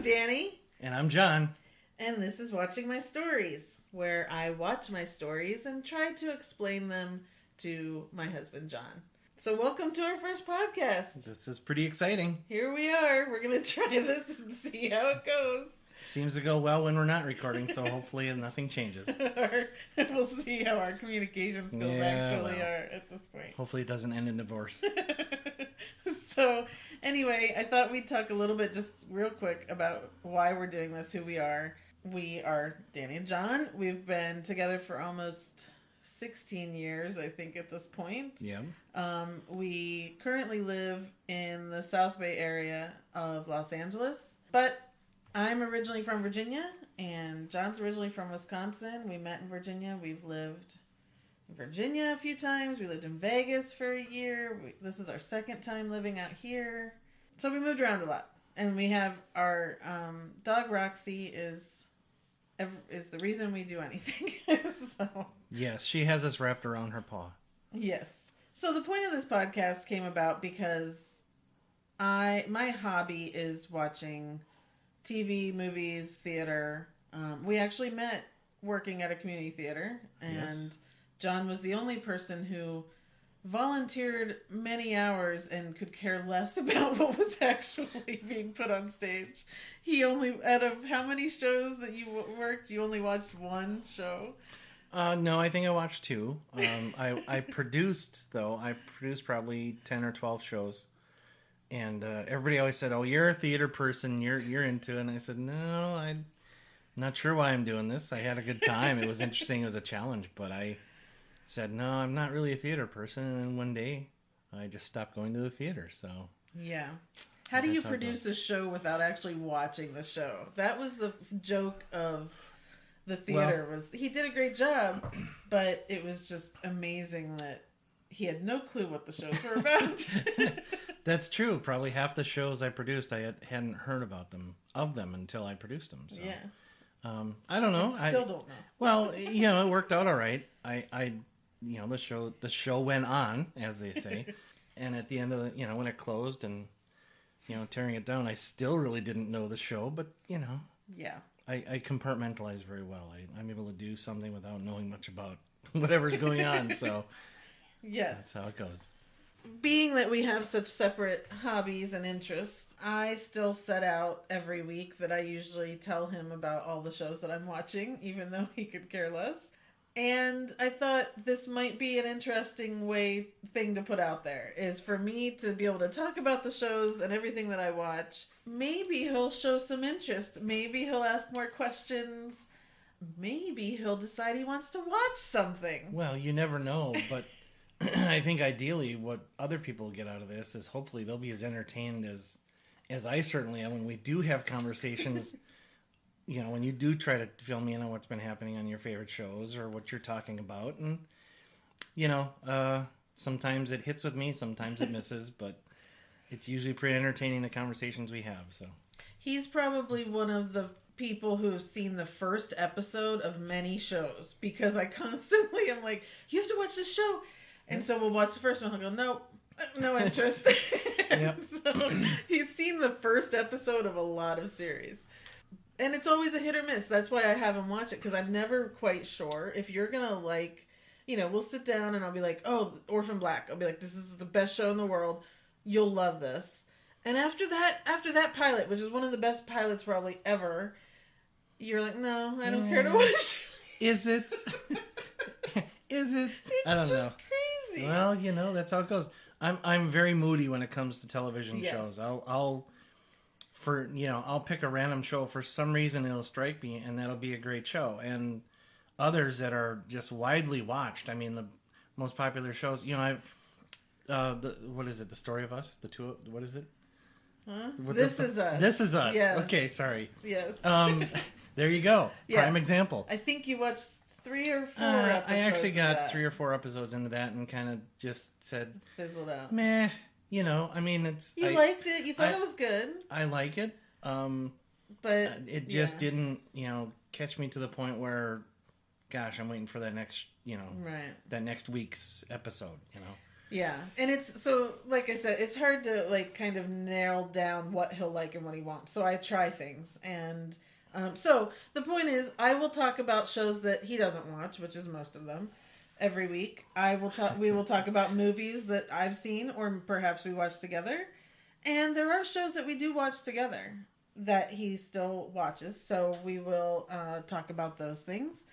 Danny. And I'm John. And this is Watching My Stories, where I watch my stories and try to explain them to my husband, John. So welcome to our first podcast. This is pretty exciting. Here we are. We're going to try this and see how it goes. Seems to go well when we're not recording, so hopefully nothing changes. We'll see how our communication skills actually are at this point. Hopefully it doesn't end in divorce. So, anyway, I thought we'd talk a little bit, just real quick, about why we're doing this, who we are. We are Danny and John. We've been together for almost 16 years, I think, at this point. Yeah. We currently live in the South Bay area of Los Angeles, but I'm originally from Virginia, and John's originally from Wisconsin. We met in Virginia. We've lived in Virginia a few times. We lived in Vegas for a year. This is our second time living out here. So we moved around a lot. And we have our dog, Roxy, is the reason we do anything. So, yes, she has us wrapped around her paw. Yes. So the point of this podcast came about because my hobby is watching TV, movies, theater. We actually met working at a community theater, and Yes. John was the only person who volunteered many hours and could care less about what was actually being put on stage. He only, out of how many shows that you worked, you only watched one show? No, I think I watched two. I produced probably 10 or 12 shows. And everybody always said, "Oh, you're a theater person. You're into it." And I said, "No, I'm not sure why I'm doing this. I had a good time. It was interesting. It was a challenge." But I said, "No, I'm not really a theater person." And then one day, I just stopped going to the theater. So yeah. How do you That's how it produce a show without actually watching the show? That was the joke of the theater. Was he did a great job, but it was just amazing that he had no clue what the shows were about. That's true. Probably half the shows I produced, I hadn't heard about them until I produced them. So. Yeah. I don't know. I still don't know. Well, it worked out all right. The show went on, as they say, and at the end of when it closed and tearing it down, I still really didn't know the show, but Yeah. I compartmentalize very well. I'm able to do something without knowing much about whatever's going on. So Yes. that's how it goes. Being that we have such separate hobbies and interests, I still set out every week that I usually tell him about all the shows that I'm watching, even though he could care less. And I thought this might be an interesting thing to put out there, is for me to be able to talk about the shows and everything that I watch. Maybe he'll show some interest. Maybe he'll ask more questions. Maybe he'll decide he wants to watch something. Well, you never know, but I think ideally what other people get out of this is hopefully they'll be as entertained as I certainly am when we do have conversations. When you do try to fill me in on what's been happening on your favorite shows or what you're talking about. And, sometimes it hits with me, sometimes it misses, but it's usually pretty entertaining, the conversations we have. So He's probably one of the people who have seen the first episode of many shows, because I constantly am like, you have to watch this show. And so we'll watch the first one. I'll go, nope, no interest. Yep. So he's seen the first episode of a lot of series. And it's always a hit or miss. That's why I have him watch it, because I'm never quite sure if you're going to we'll sit down and I'll be like, oh, Orphan Black. I'll be like, this is the best show in the world. You'll love this. And after that pilot, which is one of the best pilots probably ever, you're like, no, I don't care to watch. Is it? Is it? It's I don't just know. crazy. Well, that's how it goes. I'm very moody when it comes to television Yes. shows. I'll pick a random show for some reason, it'll strike me, and that'll be a great show. And others that are just widely watched. I mean, the most popular shows. What is it? The Story of Us. What is it? Huh? This Is Us. This Is Us. Yes. Okay, sorry. Yes. There you go. Yeah. Prime example. I think you watched 3 or 4 episodes. I actually of got that. 3 or 4 episodes into that and kind of just said, Fizzled out. meh. I mean, it's... You liked it. You thought it was good. I like it. But it just didn't, catch me to the point where, gosh, I'm waiting for that next, right. that next week's episode, Yeah, and it's so like I said, it's hard to like kind of nail down what he'll like and what he wants. So I try things, and so the point is, I will talk about shows that he doesn't watch, which is most of them. Every week, We will talk about movies that I've seen, or perhaps we watch together. And there are shows that we do watch together that he still watches. So we will talk about those things.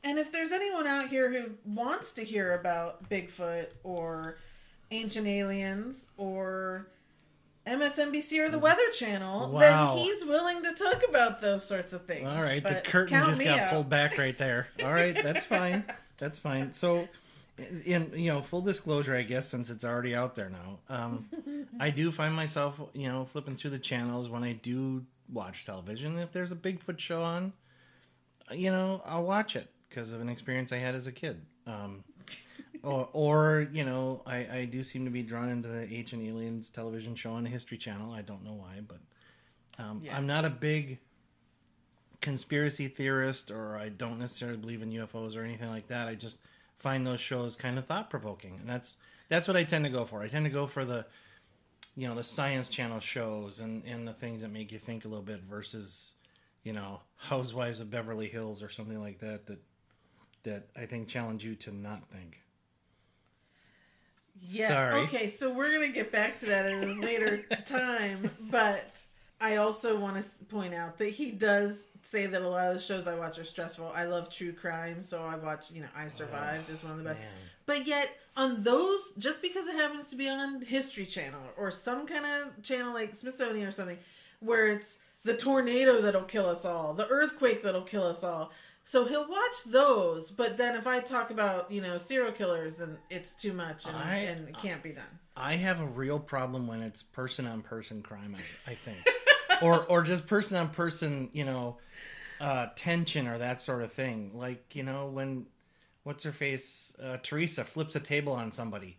And if there's anyone out here who wants to hear about Bigfoot or Ancient Aliens or MSNBC or the Weather Channel, Wow. then he's willing to talk about those sorts of things. All right, the But curtain count just me got out. pulled back right there. All right, that's fine. That's fine. So, in full disclosure, I guess since it's already out there now, I do find myself flipping through the channels when I do watch television. If there's a Bigfoot show on, I'll watch it because of an experience I had as a kid. Or I do seem to be drawn into the Ancient Aliens television show on the History Channel. I don't know why, but Yeah. I'm not a big conspiracy theorist, or I don't necessarily believe in UFOs or anything like that. I just find those shows kind of thought-provoking, and that's what I tend to go for. I tend to go for the the Science Channel shows and the things that make you think a little bit versus Housewives of Beverly Hills or something like that I think challenge you to not think. Yeah. Sorry. Okay, so we're going to get back to that at a later time, but I also want to point out that he does say that a lot of the shows I watch are stressful. I love true crime, so I watch, I Survived is one of the best. Man. But yet, on those, just because it happens to be on History Channel or some kind of channel like Smithsonian or something, where it's the tornado that'll kill us all, the earthquake that'll kill us all. So he'll watch those, but then if I talk about, serial killers, then it's too much and it can't be done. I have a real problem when it's person-on-person crime, I think. or just person-on-person, tension or that sort of thing. Like, when, what's-her-face, Teresa flips a table on somebody.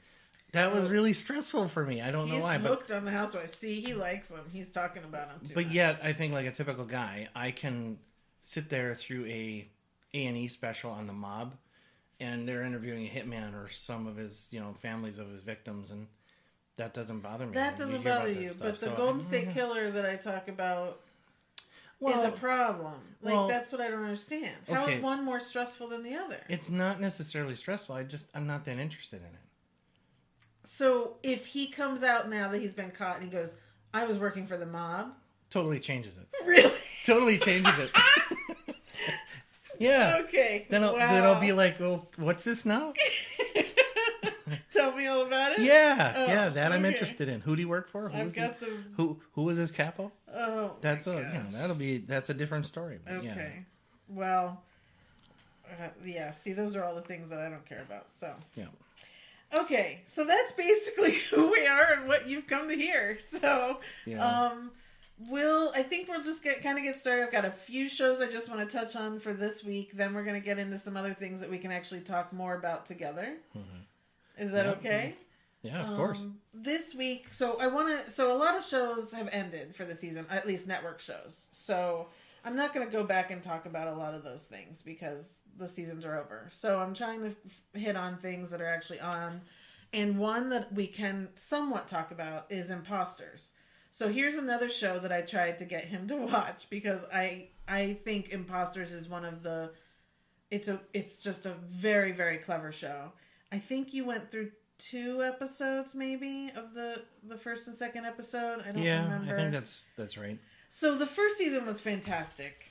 That was really stressful for me. I don't know why. He's hooked on the Housewives. See, he likes them. He's talking about them too But much. yet, I think like a typical guy, I can sit there through a A&E special on the mob, and they're interviewing a hitman or some of his, families of his victims, and that doesn't bother me. That doesn't hear about bother this you, stuff. but the So, Golden State Killer that I talk about is well, a problem. Like, well, that's what I don't understand. How okay. is one more stressful than the other? it's not necessarily stressful. I'm not that interested in it. So, if he comes out now that he's been caught and he goes, I was working for the mob. Totally changes it. Really? Totally changes it. Yeah. Okay. Then I'll be like, oh, what's this now? Tell me all about it? Yeah. Oh, yeah, that I'm okay. interested in. Who'd he work for? I've got the... Who was his capo? Oh, That's my a gosh. that's a different story. But Okay. Yeah. Well, yeah. See, those are all the things that I don't care about. So. Yeah. Okay, so that's basically who we are and what you've come to hear. So, Yeah. I think we'll just get started. I've got a few shows I just want to touch on for this week. Then we're going to get into some other things that we can actually talk more about together. Mm-hmm. Is that Yeah. okay? Yeah, of course. This week, so a lot of shows have ended for the season, at least network shows. So I'm not going to go back and talk about a lot of those things because the seasons are over. So I'm trying to hit on things that are actually on. And one that we can somewhat talk about is Imposters. So here's another show that I tried to get him to watch because I think Imposters is one of the... It's just a very, very clever show. I think you went through 2 episodes maybe of the first and second episode. I don't remember. I think that's right. So the first season was fantastic.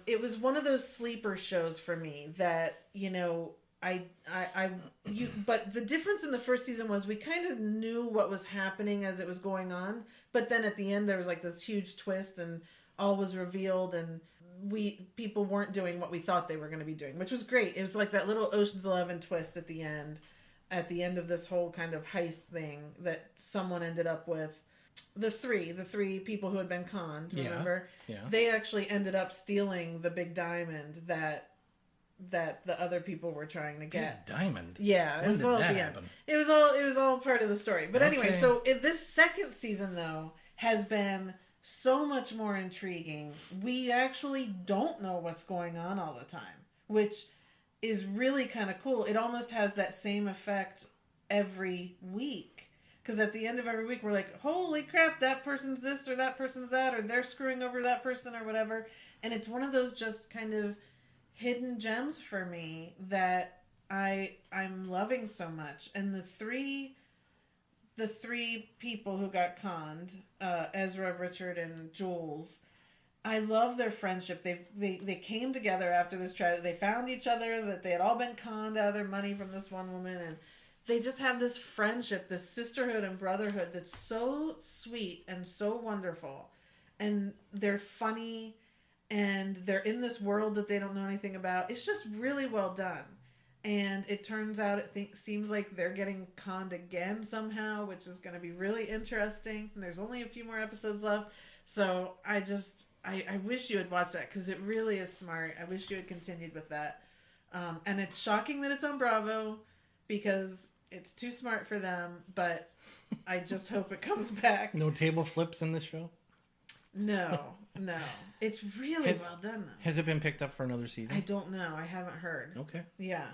It was one of those sleeper shows for me that, but the difference in the first season was we kind of knew what was happening as it was going on, but then at the end there was like this huge twist and all was revealed and people weren't doing what we thought they were going to be doing, which was great. It was like that little Ocean's 11 twist at the end of this whole kind of heist thing that someone ended up with. The three people who had been conned, remember? Yeah. They actually ended up stealing the big diamond that the other people were trying to get. Big diamond. Yeah, When it was did all that at the end. happen? It was all part of the story. But anyway, Okay. so this second season though has been so much more intriguing. We actually don't know what's going on all the time, which is really kind of cool. It almost has that same effect every week. Because at the end of every week, we're like, holy crap, that person's this or that person's that, or they're screwing over that person or whatever. And it's one of those just kind of hidden gems for me that I'm loving so much. And the three people who got conned, Ezra, Richard, and Jules, I love their friendship. They came together after this tragedy. They found each other, that they had all been conned out of their money from this one woman, and they just have this friendship, this sisterhood and brotherhood that's so sweet and so wonderful. And they're funny, and they're in this world that they don't know anything about. It's just really well done. And it turns out, seems like they're getting conned again somehow, which is going to be really interesting. And there's only a few more episodes left. So I wish you had watched that, because it really is smart. I wish you had continued with that. And it's shocking that it's on Bravo, because it's too smart for them, but I just hope it comes back. No table flips in this show? No. It's really well done, though. Has it been picked up for another season? I don't know. I haven't heard. Okay. Yeah.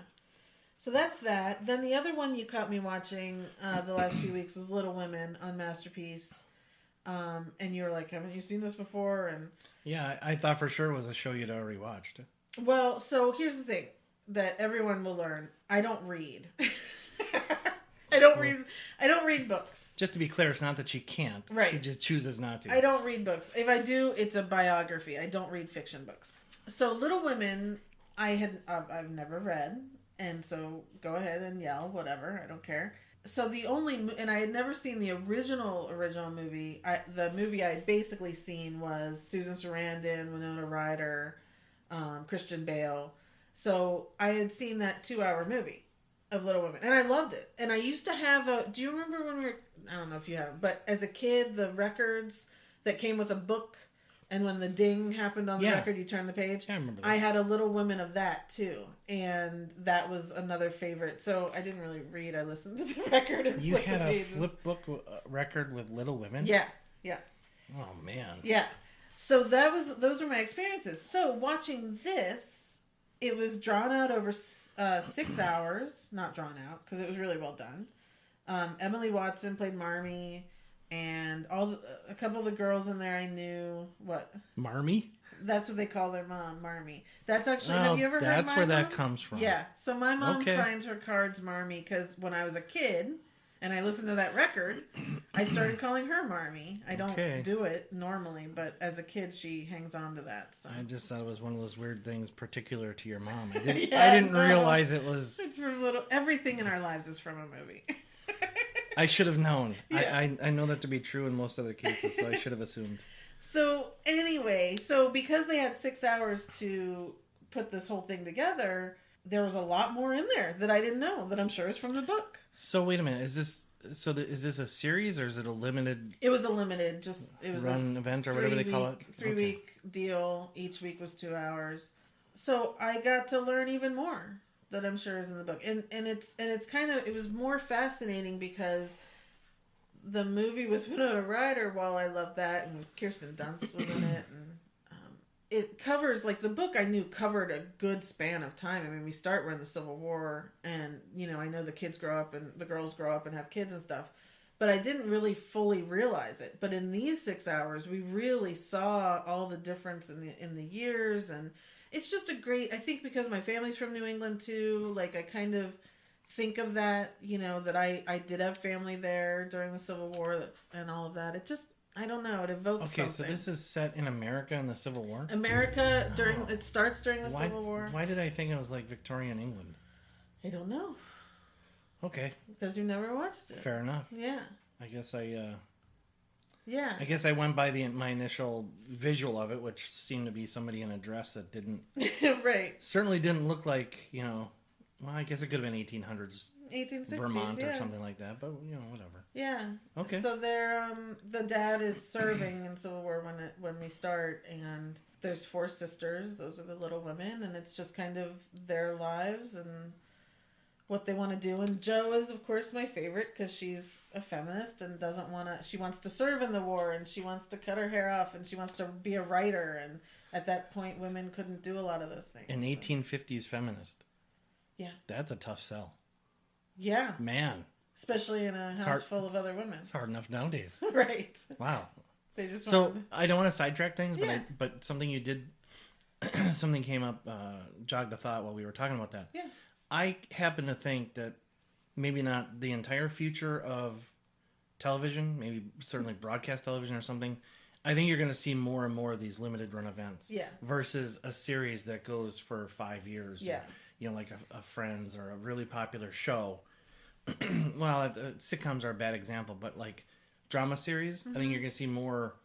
So that's that. Then the other one you caught me watching the last few weeks was Little Women on Masterpiece. And you were like, haven't you seen this before? And yeah, I thought for sure it was a show you'd already watched. Well, so here's the thing that everyone will learn. I don't read. I don't read books. Just to be clear, it's not that she can't. Right. She just chooses not to. I don't read books. If I do, it's a biography. I don't read fiction books. So Little Women, I've never read, and so go ahead and yell, whatever. I don't care. So and I had never seen the original movie. The movie I had basically seen was Susan Sarandon, Winona Ryder, Christian Bale. So I had seen that 2-hour movie of Little Women, and I loved it. And I used to have do you remember when I don't know if you have, but as a kid, the records that came with a book, and when the ding happened on the record, you turn the page? Yeah, I remember that. I had a Little Women of that, too. And that was another favorite. So I didn't really read. I listened to the record. And you had a flip book record with Little Women? Yeah. Oh, man. Yeah. So those were my experiences. So watching this, it was drawn out over 6 hours. Not drawn out, because it was really well done. Emily Watson played Marmee. And a couple of the girls in there I knew. What? Marmee? That's what they call their mom, Marmee. That's actually, have you ever heard that's my where mom? that comes from. Yeah. So my mom signs her cards Marmee, because when I was a kid and I listened to that record, I started calling her Marmee. I don't do it normally, but as a kid she hangs on to that. So. I just thought it was one of those weird things particular to your mom. I didn't realize it was... It's from everything in our lives is from a movie. I should have known. Yeah. I know that to be true in most other cases, so I should have assumed. So anyway, because they had 6 hours to put this whole thing together, there was a lot more in there that I didn't know, that I'm sure is from the book. So wait a minute, is this a series, or is it a limited? It was a limited, it was run event or whatever they call it. 3-week deal. Each week was 2 hours. So I got to learn even more that I'm sure is in the book, and it's kind of, it was more fascinating because the movie with Winona Ryder, while I loved that, and Kirsten Dunst was in it, and it covers, like, the book I knew covered a good span of time. I mean, we start, we're in the Civil War, and I know the kids grow up and the girls grow up and have kids and stuff, but I didn't really fully realize it. But in these 6 hours, we really saw all the difference in the years, and it's just a great, I think because my family's from New England too, like I kind of think of that, that I did have family there during the Civil War and all of that. It just, I don't know, it evokes something. Okay, so this is set in America in the Civil War? America, it starts during the Civil War. Why did I think it was like Victorian England? I don't know. Okay. Because you never watched it. Fair enough. Yeah. I guess I went by my initial visual of it, which seemed to be somebody in a dress that didn't... Right. Certainly didn't look like, well, I guess it could have been 1800s. 1860s, Vermont or something like that, but, whatever. Yeah. Okay. So they're, the dad is serving in Civil War when we start, and there's 4 sisters. Those are the Little Women, and it's just kind of their lives and what they want to do. And Jo is, of course, my favorite because she's a feminist and she wants to serve in the war, and she wants to cut her hair off, and she wants to be a writer. And at that point, women couldn't do a lot of those things. An 1850s feminist. Yeah. That's a tough sell. Yeah. Man. especially in a house full of other women. It's hard enough nowadays. Right. Wow. They just so I don't want to sidetrack things, but Yeah. but something you did, something came up, jogged a thought while we were talking about that. Yeah. I happen to think that maybe not the entire future of television, maybe certainly broadcast television or something. I think you're going to see more and more of these limited run events. Yeah. Versus a series that goes for 5 years. Yeah. You know, like a Friends or a really popular show. Well, sitcoms are a bad example, but like drama series, I think you're going to see more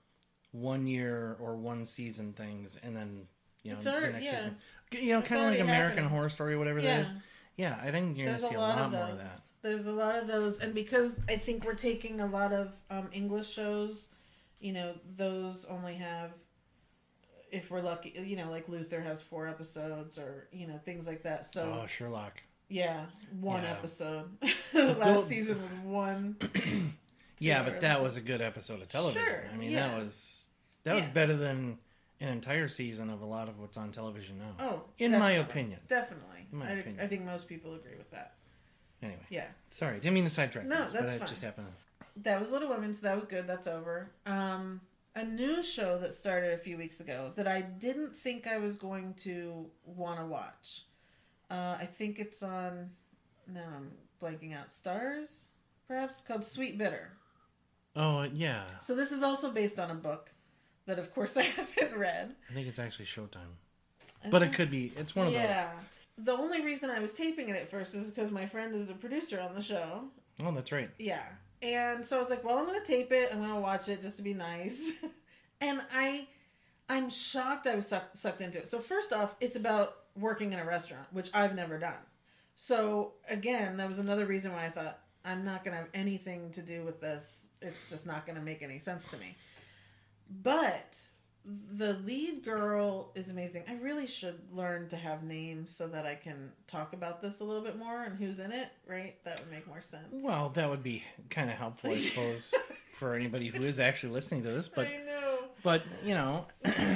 1 year or one season things, and then the next season. You know, kind of like American Horror Story, whatever that is. Yeah, I think you're going to see a lot more of that. There's a lot of those, and because I think we're taking a lot of English shows, you know, those only have, if we're lucky, you know, like Luther has 4 episodes, or you know, things like that. So Sherlock. Yeah, one episode. Last season was 1. Yeah, but that was a good episode of television. Sure, I mean, that was better than an entire season of a lot of what's on television now. Oh, in my opinion. Definitely. In my opinion. I think most people agree with that. Anyway. Yeah. Sorry, didn't mean to sidetrack. No, this, that's but fine. It just happened. That was Little Women, so that was good. That's over. A new show that started a few weeks ago that I didn't think I was going to want to watch. I think it's on, now I'm blanking out, Stars, perhaps, called Sweet Bitter. Oh, yeah. So this is also based on a book that, of course, I haven't read. I think it's actually Showtime. But it could be. It's one of those. Yeah. The only reason I was taping it at first is because my friend is a producer on the show. Oh, that's right. Yeah. And so I was like, well, I'm going to tape it. I'm going to watch it just to be nice. And I'm shocked I was sucked into it. So first off, it's about working in a restaurant, which I've never done. So again, that was another reason why I thought, I'm not going to have anything to do with this. It's just not going to make any sense to me. But the lead girl is amazing. I really should learn to have names so that I can talk about this a little bit more and who's in it, right? That would make more sense. Well, that would be kind of helpful, I suppose, for anybody who is actually listening to this. But, I know. But, you know,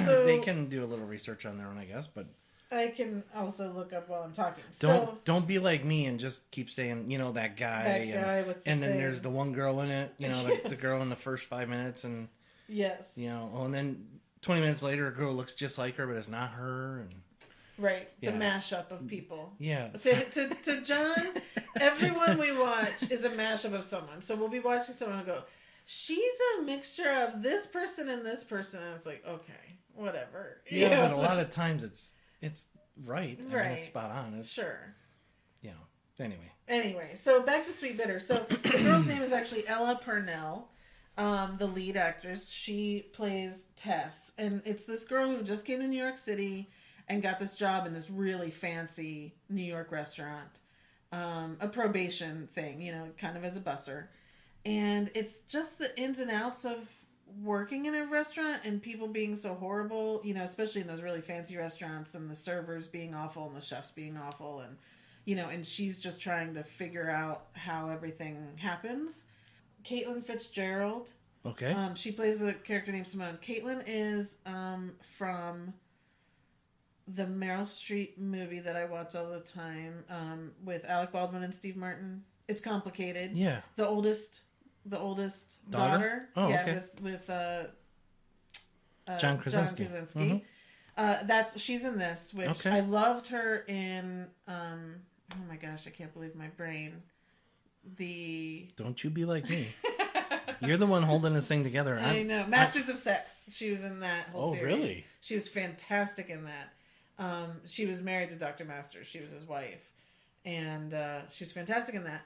So, they can do a little research on their own, I guess. But I can also look up while I'm talking. Don't be like me and just keep saying, you know, that guy. And then there's the one girl in it, you know, the girl in the first 5 minutes. And, yes. You know, and then 20 minutes later, a girl looks just like her, but it's not her. And right. The mashup of people. Yeah. To John, everyone we watch is a mashup of someone. So we'll be watching someone and go, she's a mixture of this person and this person. And it's like, okay, whatever. Yeah, you know? but a lot of times it's right. I mean, it's spot on. Sure. You know, Anyway, so back to Sweet Bitter. So the girl's name is actually Ella Purnell. The lead actress, she plays Tess, and it's this girl who just came to New York City and got this job in this really fancy New York restaurant, a probation thing, you know, kind of as a busser, and it's just the ins and outs of working in a restaurant and people being so horrible, you know, especially in those really fancy restaurants, and the servers being awful and the chefs being awful, and you know, and she's just trying to figure out how everything happens. Caitlin Fitzgerald. Okay. She plays a character named Simone. Caitlin is from the Meryl Streep movie that I watch all the time with Alec Baldwin and Steve Martin. It's complicated. Yeah. The oldest daughter. Oh, yeah, okay. with John Krasinski. Mm-hmm. She's in this, which I loved her in. Oh my gosh, I can't believe my brain. Don't you be like me. You're the one holding this thing together. I know. Masters of Sex. She was in that whole series. Oh, really? She was fantastic in that. She was married to Dr. Masters. She was his wife. And she was fantastic in that.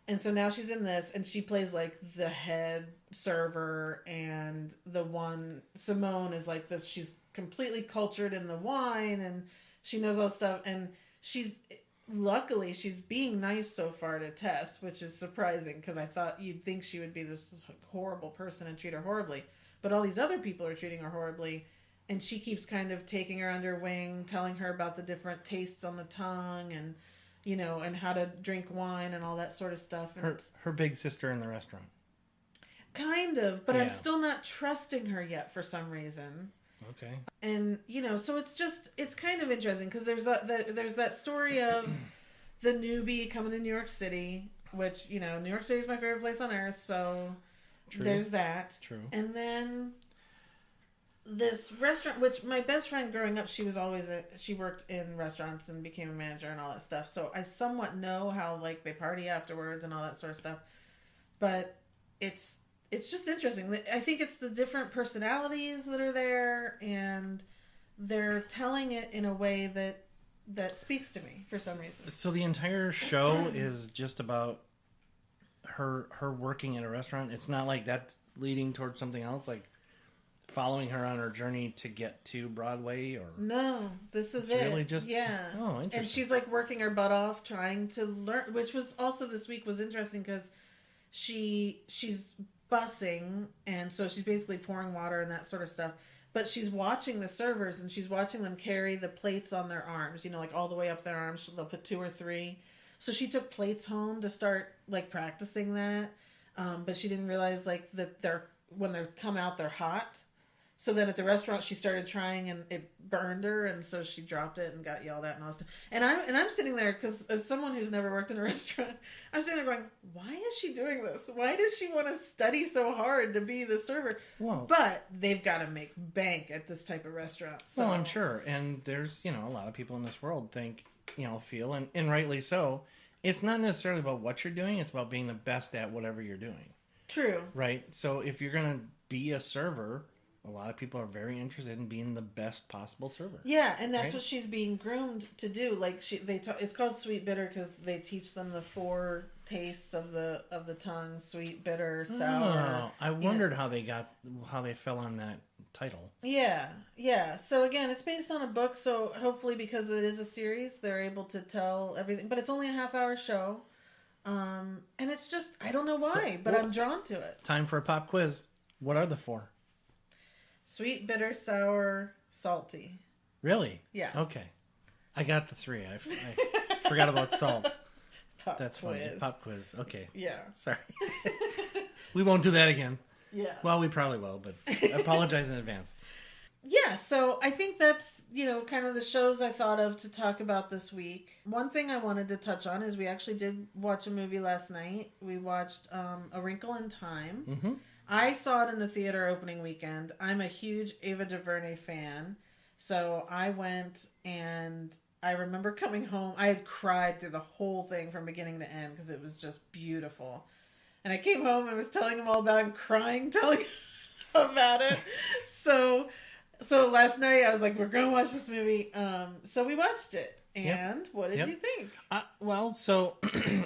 And so now she's in this, and she plays like the head server, and the one, Simone, is like this. She's completely cultured in the wine, and she knows all this stuff. And luckily, she's being nice so far to Tess, which is surprising because I thought you'd think she would be this horrible person and treat her horribly. But all these other people are treating her horribly, and she keeps kind of taking her under wing, telling her about the different tastes on the tongue and, you know, and how to drink wine and all that sort of stuff. And her big sister in the restaurant. Kind of, but I'm still not trusting her yet for some reason. Okay. And, you know, so it's kind of interesting because there's that story of the newbie coming to New York City which, you know, New York City is my favorite place on earth, so True. there's that. True. And then this restaurant, which my best friend growing up, she worked in restaurants and became a manager and all that stuff. So I somewhat know how, like, they party afterwards and all that sort of stuff. But it's just interesting. I think it's the different personalities that are there, and they're telling it in a way that speaks to me for some reason. So the entire show is just about her working in a restaurant. It's not like that's leading towards something else, like following her on her journey to get to Broadway, or no, this is it's really just Oh, interesting. and she's like working her butt off trying to learn, which was also this week was interesting because she's bussing, and so she's basically pouring water and that sort of stuff. But she's watching the servers, and she's watching them carry the plates on their arms, you know, like all the way up their arms. They'll put 2 or 3. So she took plates home to start like practicing that. But she didn't realize like that when they come out, they're hot. So then at the restaurant, she started trying, and it burned her, and so she dropped it and got yelled at and all that stuff. And I'm sitting there because as someone who's never worked in a restaurant, I'm sitting there going, "Why is she doing this? Why does she want to study so hard to be the server?" Well, but they've got to make bank at this type of restaurant. So. Well, I'm sure, and there's a lot of people in this world feel, and rightly so. It's not necessarily about what you're doing; it's about being the best at whatever you're doing. True. Right. So if you're gonna be a server, a lot of people are very interested in being the best possible server. Yeah, and that's what she's being groomed to do. Like it's called sweet bitter because they teach them the 4 tastes of the tongue: sweet, bitter, sour. Oh, I wondered how they fell on that title. Yeah. So again, it's based on a book, so hopefully because it is a series, they're able to tell everything. But it's only a half-hour show, and it's just I don't know why, but I'm drawn to it. Time for a pop quiz. What are the 4? Sweet, bitter, sour, salty. Really? Yeah. Okay. I got the 3. I forgot about salt. That's quiz. funny. Pop quiz. Okay. Yeah. Sorry. We won't do that again. Yeah. Well, we probably will, but I apologize in advance. Yeah, so I think that's, kind of the shows I thought of to talk about this week. One thing I wanted to touch on is we actually did watch a movie last night. We watched A Wrinkle in Time. Mm-hmm. I saw it in the theater opening weekend. I'm a huge Ava DuVernay fan. So I went, and I remember coming home. I had cried through the whole thing from beginning to end because it was just beautiful. And I came home and was telling him all about it and crying, telling him about it. So last night I was like, we're going to watch this movie. So we watched it. And what did you think? So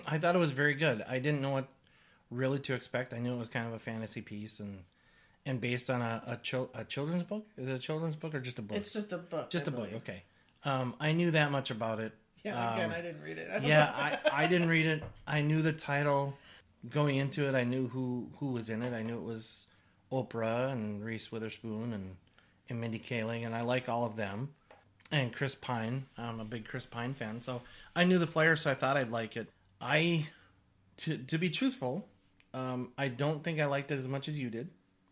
I thought it was very good. I didn't know what really to expect. I knew it was kind of a fantasy piece and based on a children's book. Is it a children's book or just a book? It's just a book. Just a book. Okay. I knew that much about it. Yeah, again, I didn't read it. I didn't read it. I knew the title going into it. I knew who was in it. I knew it was Oprah and Reese Witherspoon and Mindy Kaling, and I like all of them. And Chris Pine. I'm a big Chris Pine fan, so I knew the players, so I thought I'd like it. To be truthful, I don't think I liked it as much as you did.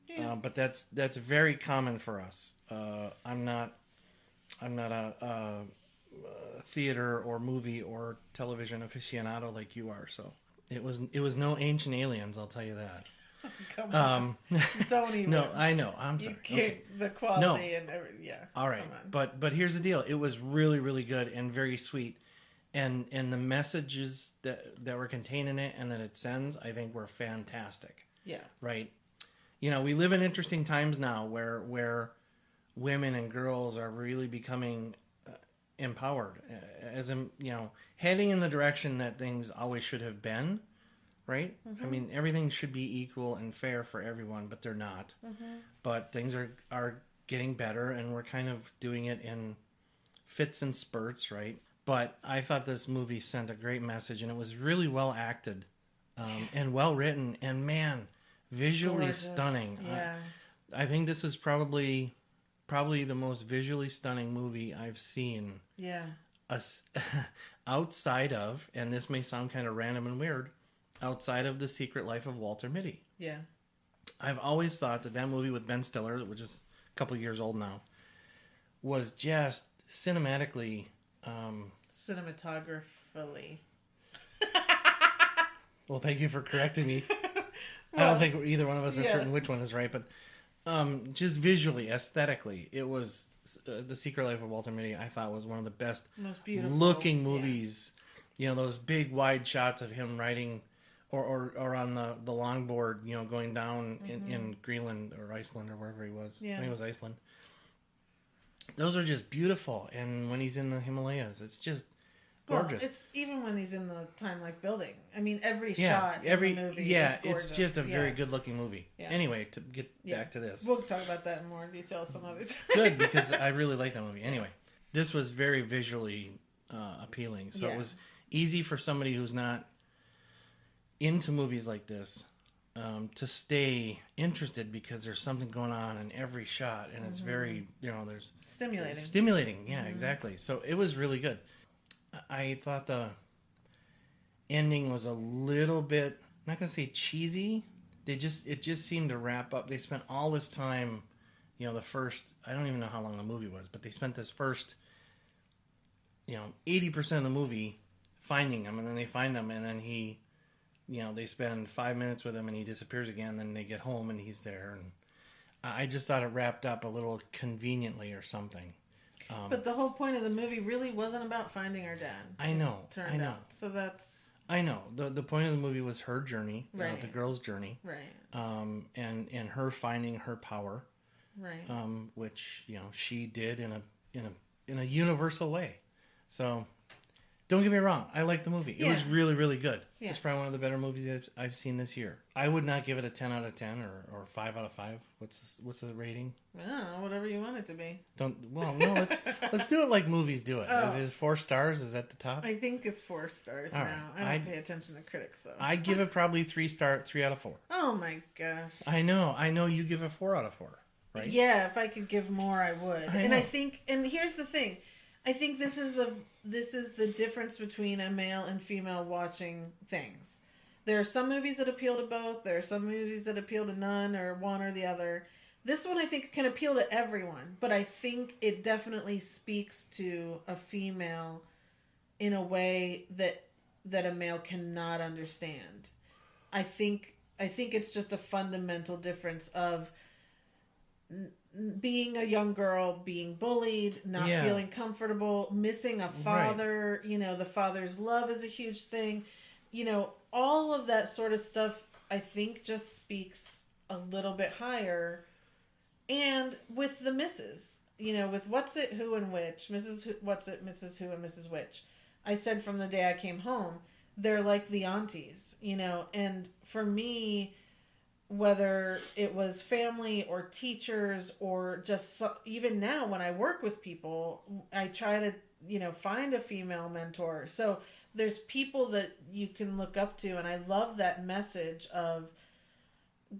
Yeah. But that's very common for us. I'm not a theater or movie or television aficionado like you are. So it was no Ancient Aliens, I'll tell you that. Come on. Don't even. No, I know. I'm sorry. Okay. The quality and everything. Yeah. All right. But here's the deal. It was really, really good and very sweet. And the messages that were contained in it and that it sends, I think, were fantastic. Yeah. Right? We live in interesting times now where women and girls are really becoming empowered, heading in the direction that things always should have been, right? Mm-hmm. I mean, everything should be equal and fair for everyone, but they're not. Mm-hmm. But things are getting better, and we're kind of doing it in fits and spurts, right? But I thought this movie sent a great message, and it was really well acted and well written, and man, visually gorgeous. Stunning. Yeah. I think this was probably the most visually stunning movie I've seen. Yeah. Outside of, and this may sound kind of random and weird, outside of The Secret Life of Walter Mitty. Yeah. I've always thought that movie with Ben Stiller, which is a couple years old now, was just cinematically... cinematographically. Well, thank you for correcting me. I Well, don't think either one of us are yeah. certain which one is right, but just visually, aesthetically, it was The Secret Life of Walter Mitty. I thought was one of the best most beautiful looking movies. You know, those big wide shots of him riding or on the longboard, you know, going down in Greenland or Iceland or wherever he was. Yeah. I think it was Iceland. Those are just beautiful. And when he's in the Himalayas, it's just gorgeous. Well, it's even when he's in the Time Life building. I mean, every Yeah, shot in the movie is gorgeous. it's just a very good looking movie. Yeah. Anyway, to get back to this. We'll talk about that in more detail some other time. Good, because I really like that movie. Anyway, this was very visually appealing. So it was easy for somebody who's not into movies like this to stay interested because there's something going on in every shot, and it's very, you know, there's Stimulating. Yeah, exactly. So it was really good. I thought the ending was a little bit, I'm not gonna say cheesy. It just seemed to wrap up. They spent all this time, you know, the first, I don't even know how long the movie was, but they spent this first, you know, 80% of the movie finding him, and then they find him, and then he, you know, they spend 5 minutes with him, and he disappears again. Then they get home, and he's there, and I just thought it wrapped up a little conveniently or something. But the whole point of the movie really wasn't about finding our dad. I know. Out. So that's... I know. The point of the movie was her journey, right. The girl's journey. Right. And her finding her power. Right. Which, you know, she did in a universal way. So, don't get me wrong. I liked the movie. It was really, really good. Yeah. It's probably one of the better movies I've seen this year. I would not give it a 10 out of 10 or 5 out of 5. What's the rating? Whatever you want it to be. No, let's do it like movies do it. Oh. Is it 4 stars? Is that the top? I think it's 4 stars All now. right. I don't pay attention to critics though. I give it probably 3 out of 4. Oh my gosh. I know you give it 4 out of 4, right? Yeah, if I could give more I would. I think here's the thing. I think this is the difference between a male and female watching things. There are some movies that appeal to both. There are some movies that appeal to none or one or the other. This one I think can appeal to everyone, but I think it definitely speaks to a female in a way that a male cannot understand. I think it's just a fundamental difference of being a young girl, being bullied, not feeling comfortable, missing a father, right. You know, the father's love is a huge thing. You know, all of that sort of stuff, I think just speaks a little bit higher. And with the misses, you know, with what's it, who, and which, what's it, Mrs. Who, and Mrs. Which. I said from the day I came home, they're like the aunties, you know, and for me, whether it was family or teachers or just even now when I work with people, I try to, you know, find a female mentor. So there's people that you can look up to. And I love that message of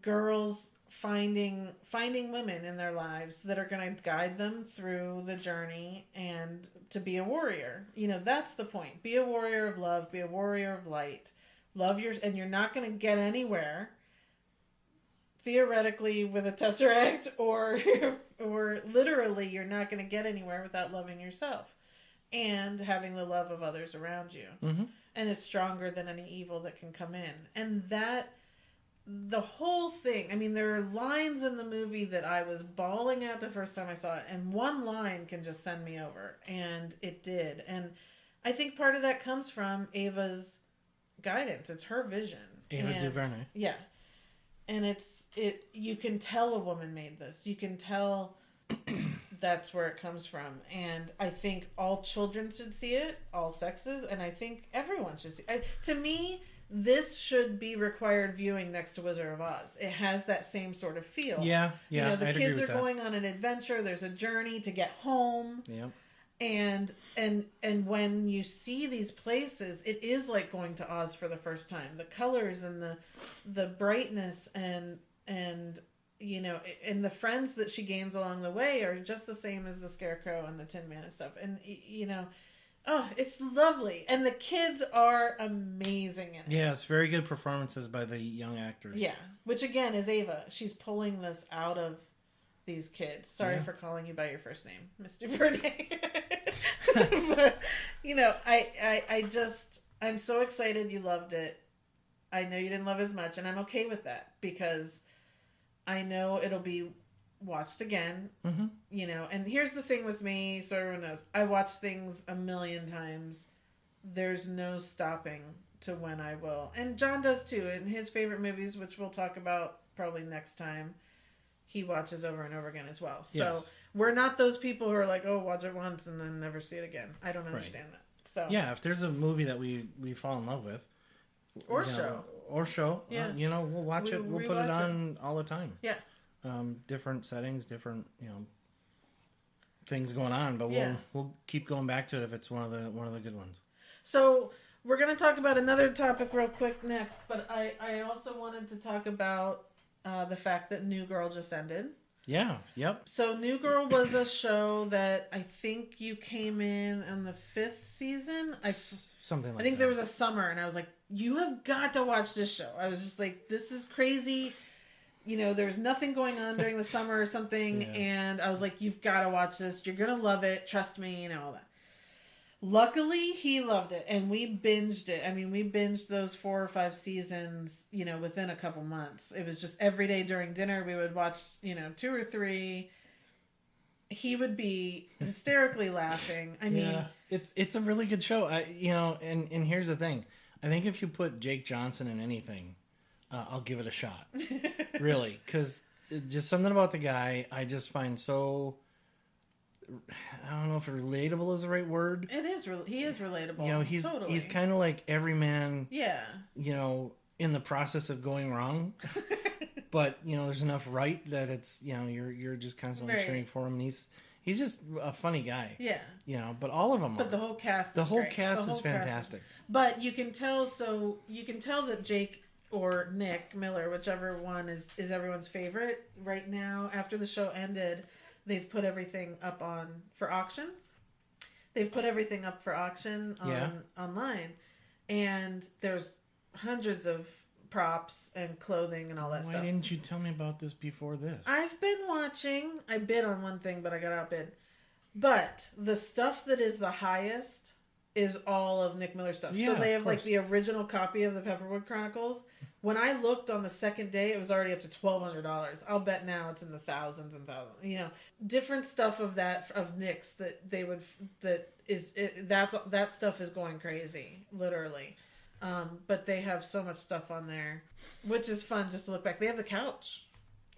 girls finding women in their lives that are going to guide them through the journey and to be a warrior. You know, that's the point. Be a warrior of love, be a warrior of light. And you're not going to get anywhere theoretically with a tesseract or literally you're not going to get anywhere without loving yourself and having the love of others around you. Mm-hmm. And it's stronger than any evil that can come in. And that, the whole thing, I mean, there are lines in the movie that I was bawling at the first time I saw it, and one line can just send me over, and it did. And I think part of that comes from Ava's guidance. It's her vision. Ava DuVernay. Yeah. And you can tell a woman made this. You can tell that's where it comes from. And I think all children should see it, all sexes, and I think everyone should see it. To me, this should be required viewing next to Wizard of Oz. It has that same sort of feel. Yeah. You know, the kids are going on an adventure. There's a journey to get home. Yep. And when you see these places, it is like going to Oz for the first time. The colors and the brightness and you know, and the friends that she gains along the way are just the same as the Scarecrow and the Tin Man and stuff. And you know, oh, it's lovely, and the kids are amazing in it. Yeah, it's very good performances by the young actors. Yeah, which again is Ava. She's pulling this out of these kids. Sorry for calling you by your first name, Mr. DuVernay. But, you know, I'm so excited you loved it. I know you didn't love as much, and I'm okay with that because I know it'll be watched again. Mm-hmm. You know, and here's the thing with me, so everyone knows, I watch things a million times. There's no stopping to when I will. And John does too. In his favorite movies, which we'll talk about probably next time, he watches over and over again as well. So Yes. we're not those people who are like, oh, watch it once and then never see it again. I don't understand that. So Yeah, if there's a movie that we fall in love with, Or you know, show. or show, Yeah. you know, we'll watch it. We'll put it rewatch on all the time. Yeah. Different settings, different, you know, things going on, but Yeah. we'll keep going back to it if it's one of the good ones. So we're going to talk about another topic real quick next, but I also wanted to talk about the fact that New Girl just ended. Yeah. Yep. So New Girl was a show that I think you came in on the 5th season. Something like that. I think there was a summer, and I was like, you have got to watch this show. I was just like, this is crazy. You know, there was nothing going on during the summer or something, Yeah. and I was like, you've got to watch this. You're going to love it. Trust me, you know, all that. Luckily, he loved it, and we binged it. I mean, we binged those 4 or 5 seasons, you know, within a couple months. It was just every day during dinner, we would watch, you know, 2 or 3. He would be hysterically laughing. I mean, yeah, it's a really good show. You know, and here's the thing. I think if you put Jake Johnson in anything, I'll give it a shot. Really, because just something about the guy I just find so. I don't know if relatable is the right word. it is. He is relatable. You know, he's totally. kind of like every man. Yeah. You know, in the process of going wrong, but you know, there's enough right that it's, you know, you're just constantly Right. cheering for him. And he's just a funny guy. Yeah. You know, but all of them But are. the whole cast. The is whole great. cast The is whole cast fantastic. But you can tell. So you can tell that Jake or Nick Miller, whichever one is everyone's favorite right now. After the show ended, they've put everything up for auction. They've put everything up for auction online, and there's hundreds of props and clothing and all that Why stuff. didn't you tell me about this before this? I've been watching. I bid on one thing, but I got outbid. But the stuff that is the highest is all of Nick Miller stuff. Yeah, So they of have like course. the original copy of the Pepperwood Chronicles. When I looked on the second day, it was already up to $1,200. I'll bet now it's in the thousands and thousands. You know, different stuff of Nick's that they would that stuff is going crazy, literally. But they have so much stuff on there, which is fun just to look back. They have the couch.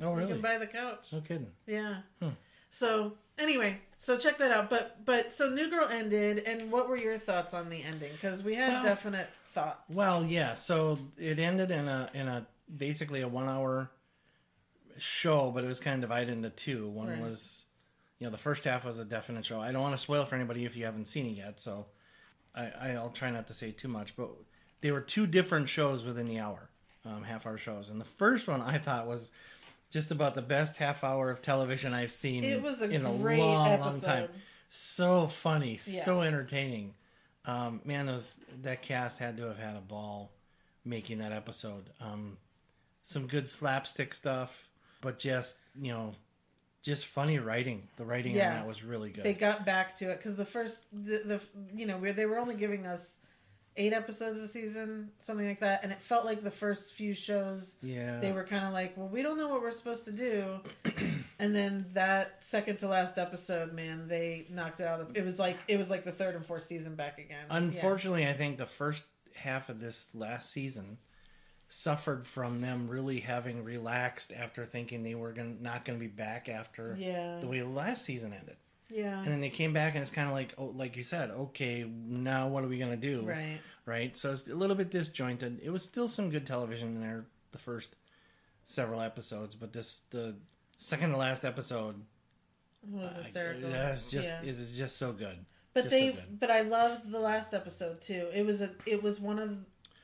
Oh, You really? can buy the couch. No kidding. Yeah. Hmm. So anyway, so check that out. But so New Girl ended, and what were your thoughts on the ending? Because we had definite thoughts. Well, yeah. So it ended in a basically a 1 hour show, but it was kind of divided into two. One Right. was, you know, the first half was a definite show. I don't want to spoil for anybody if you haven't seen it yet, so I'll try not to say too much. But they were two different shows within the hour, half-hour shows. And the first one I thought was just about the best half hour of television I've seen It was a in a great long episode. time. So funny, Yeah. so entertaining. Man, that cast had to have had a ball making that episode. Some good slapstick stuff, but just, you know, just funny writing. The writing on that was really good. They got back to it because the first, you know, they were only giving us 8 episodes a season, something like that, and it felt like the first few shows, Yeah. they were kind of like, well, we don't know what we're supposed to do, and then that second to last episode, man, they knocked it out. It was like the third and fourth season back again. Unfortunately, I think the first half of this last season suffered from them really having relaxed after thinking they were not going to be back after the way last season ended. Yeah. And then they came back and it's kind of like, oh, like you said, okay, now what are we going to do? Right. Right? So it's a little bit disjointed. It was still some good television in there, the first several episodes, but the second to last episode was hysterical. it was just so good. But Just but I loved the last episode too. It was one of,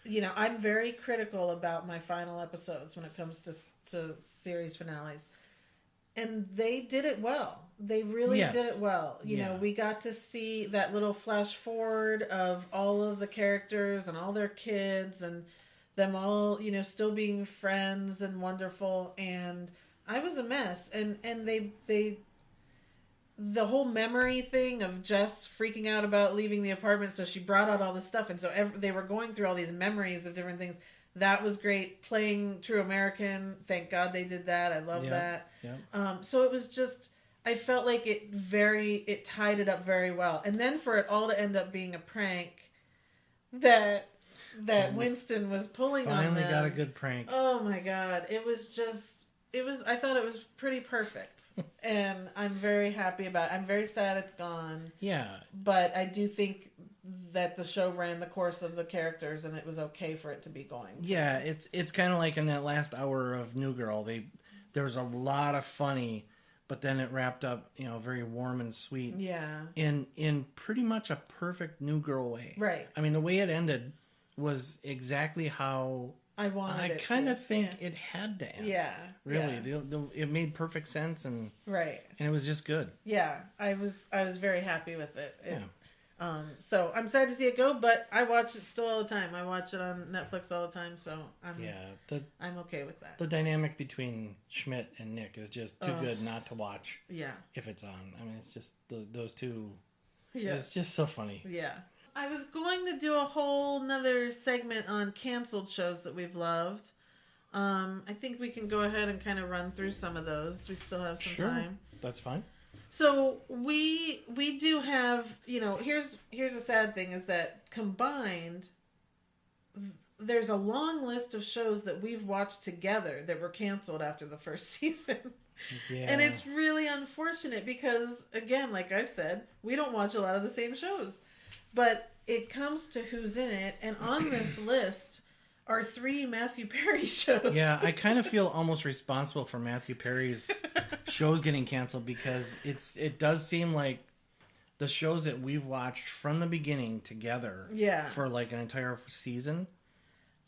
you know, I'm very critical about my final episodes when it comes to series finales. And they did it well. They really Yes. did it well. You know, we got to see that little flash forward of all of the characters and all their kids and them all, you know, still being friends and wonderful. And I was a mess. And they the whole memory thing of Jess freaking out about leaving the apartment, so she brought out all this stuff, and so they were going through all these memories of different things. That was great. Playing True American, thank God they did that. I love that. So it was just, I felt like it tied it up very well. And then for it all to end up being a prank that Winston was pulling on them. Finally got a good prank. Oh my God. I thought it was pretty perfect. And I'm very happy about it. I'm very sad it's gone. Yeah. But I do think that the show ran the course of the characters and it was okay for it to be going. Yeah, it's kind of like in that last hour of New Girl, there was a lot of funny, but then it wrapped up, very warm and sweet. Yeah. In pretty much a perfect New Girl way. Right. I mean, the way it ended was exactly how I wanted it. I kind of think it had to end. Yeah. Really, it made perfect sense and it was just good. Yeah, I was very happy with it. So I'm sad to see it go, but I watch it still all the time. I watch it on Netflix all the time, so I'm okay with that. The dynamic between Schmidt and Nick is just too good not to watch. Yeah, if it's on, I mean, it's just those two. Yeah, it's just so funny. Yeah, I was going to do a whole nother segment on canceled shows that we've loved. I think we can go ahead and kind of run through some of those. We still have some time. That's fine. So we do have, here's a sad thing is that combined, there's a long list of shows that we've watched together that were canceled after the first season. Yeah. And it's really unfortunate because, again, like I've said, we don't watch a lot of the same shows. But it comes to who's in it, and on this list are 3 Matthew Perry shows. Yeah, I kind of feel almost responsible for Matthew Perry's shows getting canceled because it does seem like the shows that we've watched from the beginning together for like an entire season,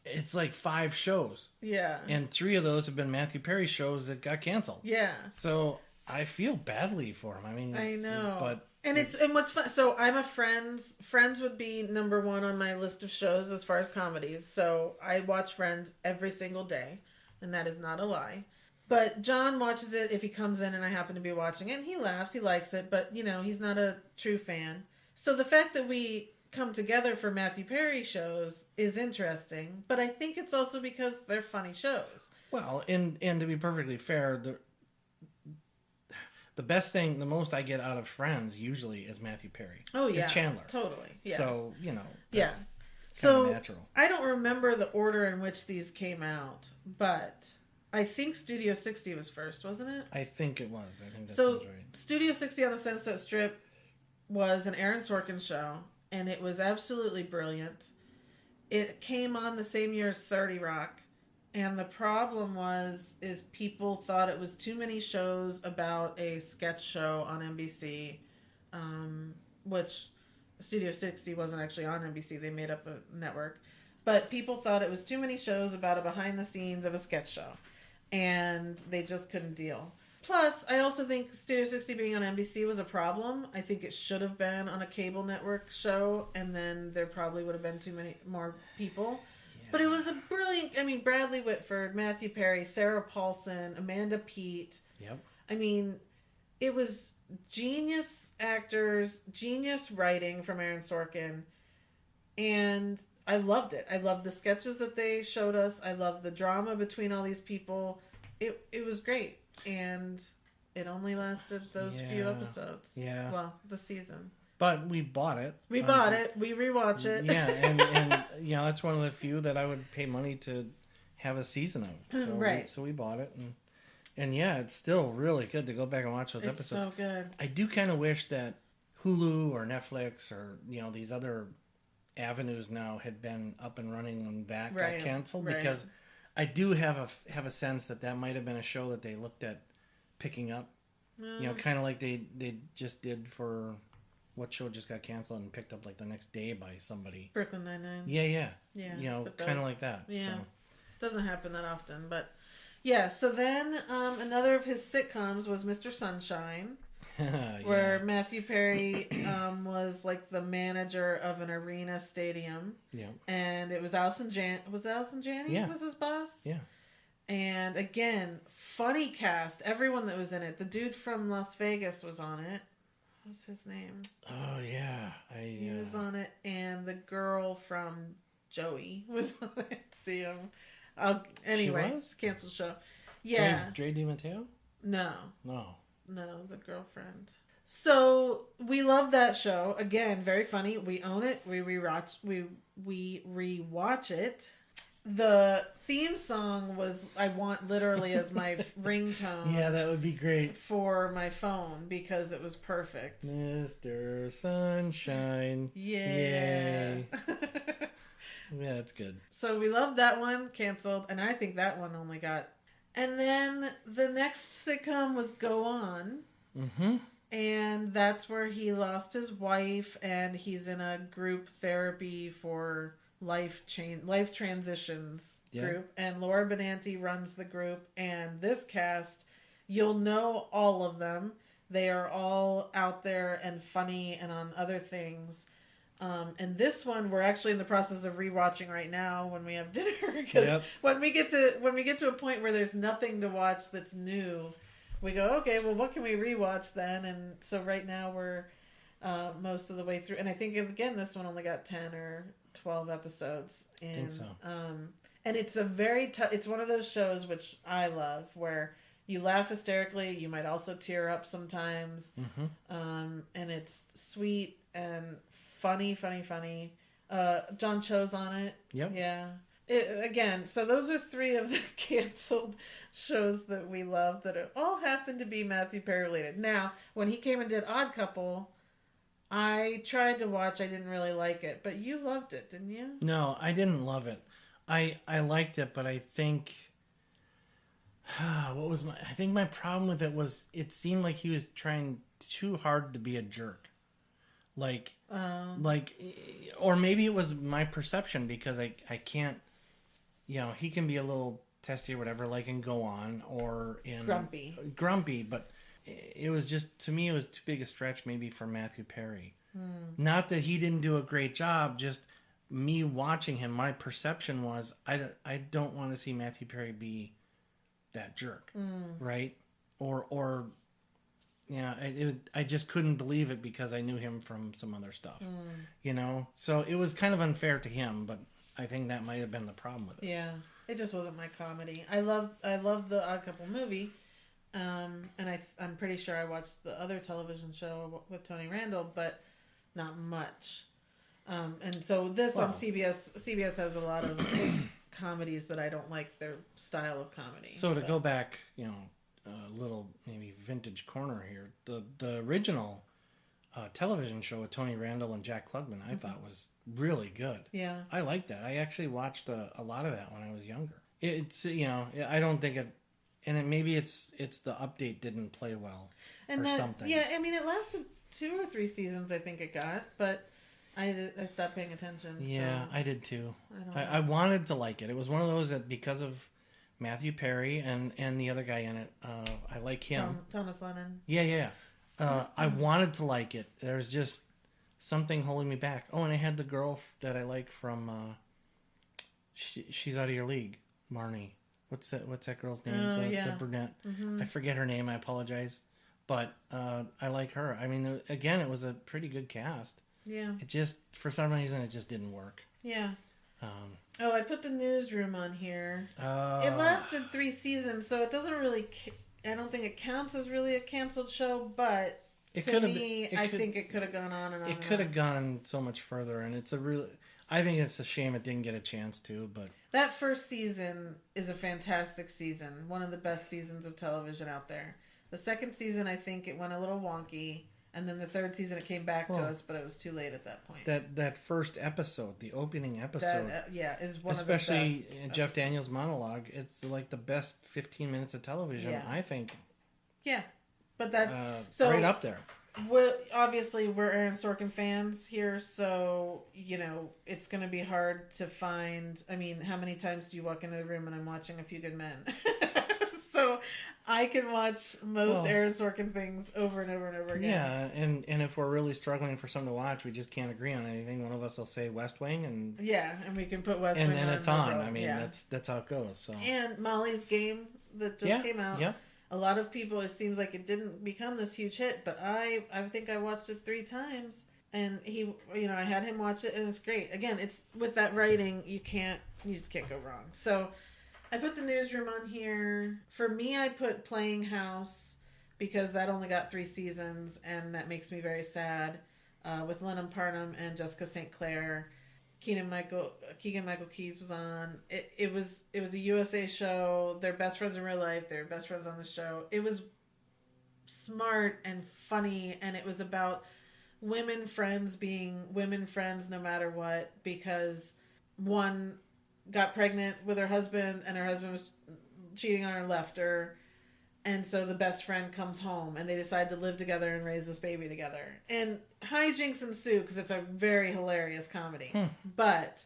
it's like 5 shows. Yeah. And 3 of those have been Matthew Perry shows that got canceled. Yeah. So I feel badly for him. I mean, I know. But and what's fun, so I'm a Friends would be number 1 on my list of shows as far as comedies. So I watch Friends every single day, and that is not a lie. But John watches it if he comes in and I happen to be watching it, and he laughs, he likes it, but he's not a true fan. So the fact that we come together for Matthew Perry shows is interesting, but I think it's also because they're funny shows. Well, and to be perfectly fair, the best thing, the most I get out of Friends usually is Matthew Perry. Oh, yeah. Is Chandler. Totally. Yeah. So, that's kind of natural. I don't remember the order in which these came out, but I think Studio 60 was first, wasn't it? I think it was. I think that sounds right. Studio 60 on the Sunset Strip was an Aaron Sorkin show, and it was absolutely brilliant. It came on the same year as 30 Rock. And the problem is people thought it was too many shows about a sketch show on NBC, which Studio 60 wasn't actually on NBC. They made up a network. But people thought it was too many shows about a behind the scenes of a sketch show. And they just couldn't deal. Plus, I also think Studio 60 being on NBC was a problem. I think it should have been on a cable network show, and then there probably would have been too many more people. But it was a brilliant, Bradley Whitford, Matthew Perry, Sarah Paulson, Amanda Peet. Yep. It was genius actors, genius writing from Aaron Sorkin. And I loved it. I loved the sketches that they showed us. I loved the drama between all these people. It was great. And it only lasted those few episodes. Yeah. Well, the season. But we bought it. We bought it. We rewatch it. Yeah, and that's one of the few that I would pay money to have a season of. So right. So we bought it, and it's still really good to go back and watch those episodes. It's so good. I do kind of wish that Hulu or Netflix or these other avenues now had been up and running when that got canceled because I do have a sense that might have been a show that they looked at picking up. Kind of like they just did for. What show just got canceled and picked up like the next day by somebody? Brooklyn Nine-Nine. Yeah. Kind of like that. Yeah. So. Doesn't happen that often, but yeah. So then another of his sitcoms was Mr. Sunshine, where Matthew Perry was like the manager of an arena stadium. Yeah. And it was Allison Janney was his boss? Yeah. And again, funny cast. Everyone that was in it. The dude from Las Vegas was on it. What's his name? Oh, yeah. He was on it. And the girl from Joey was on it. See him. Anyway, She was? canceled show. Yeah. Dre DiMatteo? No. No. No, the girlfriend. So we love that show. Again, very funny. We own it. We rewatch. We rewatch it. The theme song was I want literally as my ringtone. Yeah, that would be great. For my phone because it was perfect. Mr. Sunshine. Yeah. Yay. Yeah, it's good. So we love that one. Canceled, and I think that one only got. And then the next sitcom was Go On. Mm-hmm. And that's where he lost his wife, and he's in a group therapy for life transitions group. And Laura Benanti runs the group. And this cast, you'll know all of them. They are all out there and funny and on other things. And this one we're actually in the process of rewatching right now when we have dinner because when we get to a point where there's nothing to watch that's new, we go, okay, well, what can we rewatch then? And so right now we're most of the way through, and I think again this one only got 10 or 12 episodes. And, I think so. And it's a very it's one of those shows which I love where you laugh hysterically, you might also tear up sometimes, and it's sweet and funny. John Cho's on it. Yep. Yeah. Again, so those are 3 of the canceled shows that we love that all happen to be Matthew Perry related. Now, when he came and did Odd Couple, I tried to watch. I didn't really like it, but you loved it, didn't you? No, I didn't love it. I liked it, but I think I think my problem with it was it seemed like he was trying too hard to be a jerk. Or maybe it was my perception because I can't, he can be a little testy or whatever, like in Go On or in Grumpy, but it was just, to me, it was too big a stretch maybe for Matthew Perry. Not that he didn't do a great job, just me watching him, my perception was I don't want to see Matthew Perry be that jerk, right? Or yeah, I just couldn't believe it because I knew him from some other stuff, So it was kind of unfair to him, but I think that might have been the problem with it. Yeah, it just wasn't my comedy. I love the Odd Couple movie, and I'm pretty sure I watched the other television show with Tony Randall, but not much. And so this on CBS has a lot of comedies that I don't like their style of comedy. So to go back, a little maybe vintage corner here. The original television show with Tony Randall and Jack Klugman I thought was really good. Yeah. I liked that. I actually watched a lot of that when I was younger. It's I don't think it, and maybe it's the update didn't play well or something. Yeah, I mean it lasted 2 or 3 seasons I think it got, but I stopped paying attention. Yeah, so I did too. I I wanted to like it. It was one of those that because of Matthew Perry and the other guy in it, I like him. Thomas Lennon. Yeah. I wanted to like it. There's just something holding me back. Oh, and I had the girl that I like from She's Out of Your League, Marnie. What's that girl's name? The brunette. Mm-hmm. I forget her name. I apologize. But I like her. I mean, again, it was a pretty good cast. Yeah. It just, for some reason, it just didn't work. Yeah. I put the Newsroom on here. It lasted 3 seasons, so it doesn't really... I don't think it counts as really a canceled show, but I think it could have gone on and on. It could have gone so much further, and I think it's a shame it didn't get a chance to, but... That first season is a fantastic season. One of the best seasons of television out there. The second season, I think it went a little wonky. And then the third season, it came back to us, but it was too late at that point. That first episode, the opening episode, is one especially of the best. Especially Jeff Daniels' monologue. It's like the best 15 minutes of television, I think. Yeah, but that's right up there. Obviously, we're Aaron Sorkin fans here, so it's going to be hard to find. I mean, how many times do you walk into the room and I'm watching A Few Good Men? So I can watch most Aaron Sorkin things over and over and over again. Yeah, and if we're really struggling for something to watch, we just can't agree on anything. One of us will say West Wing, and we can put West Wing on. And then it's on. I mean, that's how it goes. So and Molly's Game that just came out. Yeah. A lot of people, it seems like it didn't become this huge hit, but I think I watched it 3 times, And he, I had him watch it, and it's great. Again, it's with that writing, you just can't go wrong. So I put the newsroom on here. For me, I put Playing House because that only got 3 seasons, and that makes me very sad. With Lennon Parnham and Jessica St. Clair, Keegan Michael Keyes was on. It was a USA show. They're best friends in real life. They're best friends on the show. It was smart and funny, and it was about women friends being women friends no matter what, because one got pregnant with her husband and her husband was cheating on her, left her, and so the best friend comes home and they decide to live together and raise this baby together, and hijinks ensue because it's a very hilarious comedy. But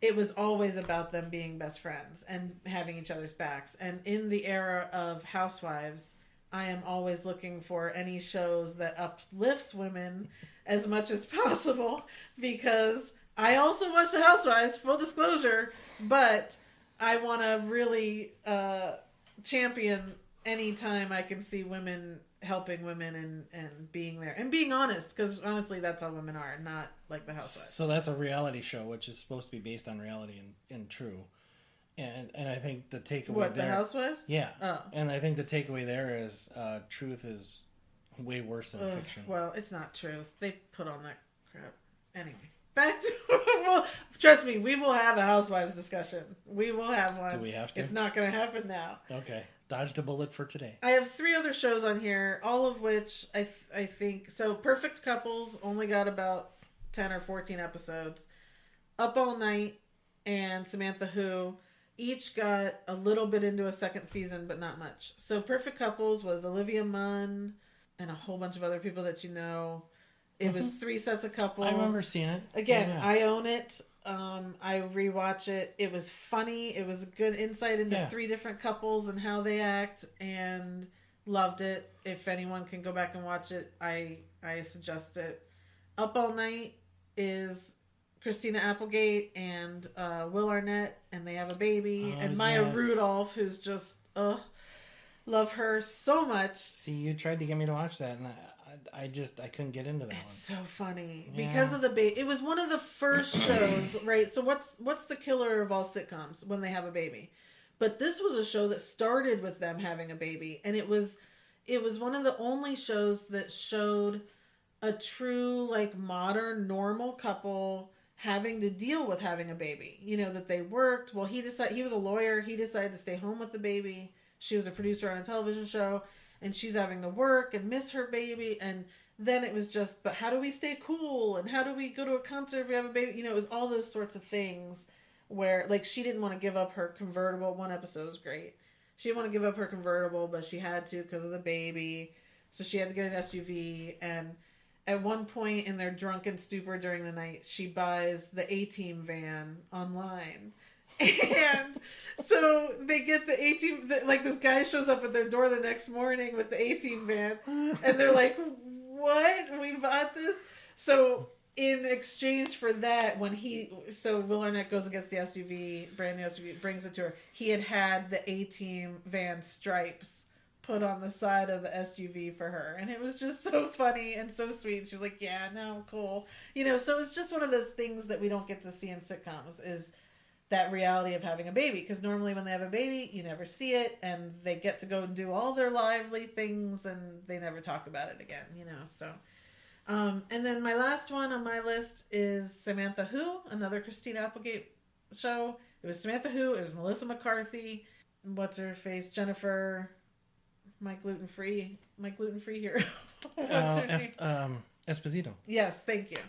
it was always about them being best friends and having each other's backs. And in the era of Housewives, I am always looking for any shows that uplifts women as much as possible, because I also watch The Housewives, full disclosure, but I want to really champion any time I can see women helping women and being there and being honest, because honestly, that's how women are, not like The Housewives. So that's a reality show, which is supposed to be based on reality and true. And I think the takeaway What, there... The Housewives? Yeah. Oh. And I think the takeaway there is truth is way worse than fiction. Well, it's not truth. They put on that crap. Anyway, back to... well, trust me, we will have a Housewives discussion. We will have one. Do we have to? It's not going to happen now. Okay. Dodged a bullet for today. I have 3 other shows on here, all of which I think... So, Perfect Couples only got about 10 or 14 episodes. Up All Night and Samantha Who each got a little bit into a second season, but not much. So Perfect Couples was Olivia Munn and a whole bunch of other people that you know. It was 3 sets of couples. I remember seeing it. Again, yeah. I own it. I rewatch it. It was funny. It was a good insight into 3 different couples and how they act, and loved it. If anyone can go back and watch it, I suggest it. Up All Night is Christina Applegate and Will Arnett, and they have a baby. And Maya Rudolph, who's just, love her so much. See, you tried to get me to watch that, and I couldn't get into that one. It's so funny. Because of the baby. It was one of the first shows, right? So what's the killer of all sitcoms? When they have a baby. But this was a show that started with them having a baby. And it was one of the only shows that showed a true, like, modern, normal couple having to deal with having a baby. You know, that they worked. Well, he was a lawyer. He decided to stay home with the baby. She was a producer on a television show, and she's having to work and miss her baby. And then it was just, but how do we stay cool? And how do we go to a concert if we have a baby? You know, it was all those sorts of things where, like, she didn't want to give up her convertible. One episode was great. She didn't want to give up her convertible, but she had to because of the baby. So she had to get an SUV. And at one point in their drunken stupor during the night, she buys the A-Team van online. And so they get the A-Team, like, this guy shows up at their door the next morning with the A-Team van. And they're like, what? We bought this? So in exchange for that, so Will Arnett goes and gets the SUV, brand new SUV, brings it to her. He had the A-Team van stripes put on the side of the SUV for her, and it was just so funny and so sweet. She was like, yeah, no, cool. You know, so it's just one of those things that we don't get to see in sitcoms, is that reality of having a baby, because normally when they have a baby, you never see it, and they get to go and do all their lively things, and they never talk about it again, you know. So and then my last one on my list is Samantha Who, another Christina Applegate show. It was Samantha Who, it was Melissa McCarthy, what's her face, Jennifer, my gluten-free hero. What's her name? Esposito. Yes, thank you.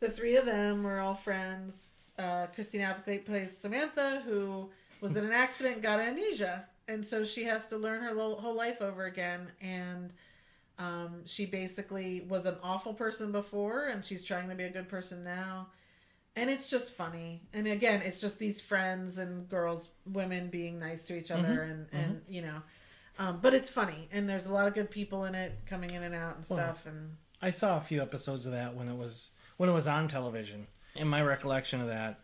The 3 of them were all friends. Christina Applegate plays Samantha, who was in an accident and got amnesia. And so she has to learn her whole life over again. And she basically was an awful person before, and she's trying to be a good person now. And it's just funny. And again, it's just these friends and women being nice to each other, and you know. But it's funny, and there's a lot of good people in it, coming in and out and stuff. And I saw a few episodes of that when it was on television. And my recollection of that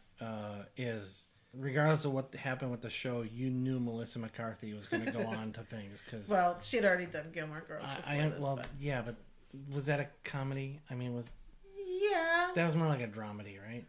is, regardless of what happened with the show, you knew Melissa McCarthy was going to go on to things. Well, she had already done Gilmore Girls before but was that a comedy? I mean, Yeah. That was more like a dramedy, right?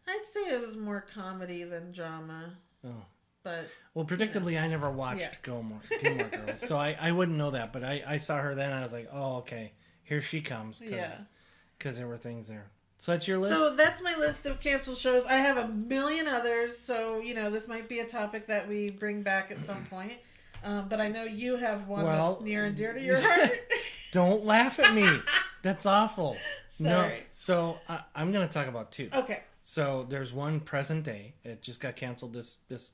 I'd say it was more comedy than drama. Oh. But well, predictably, I never watched Gilmore Girls, so I wouldn't know that. But I saw her then, and I was like, oh, okay, here she comes. Because there were things there. So that's your list? So that's my list of canceled shows. I have a million others, so, this might be a topic that we bring back at some point. But I know you have one that's near and dear to your heart. Don't laugh at me. That's awful. Sorry. No. So I'm going to talk about two. Okay. So there's one present day. It just got canceled this this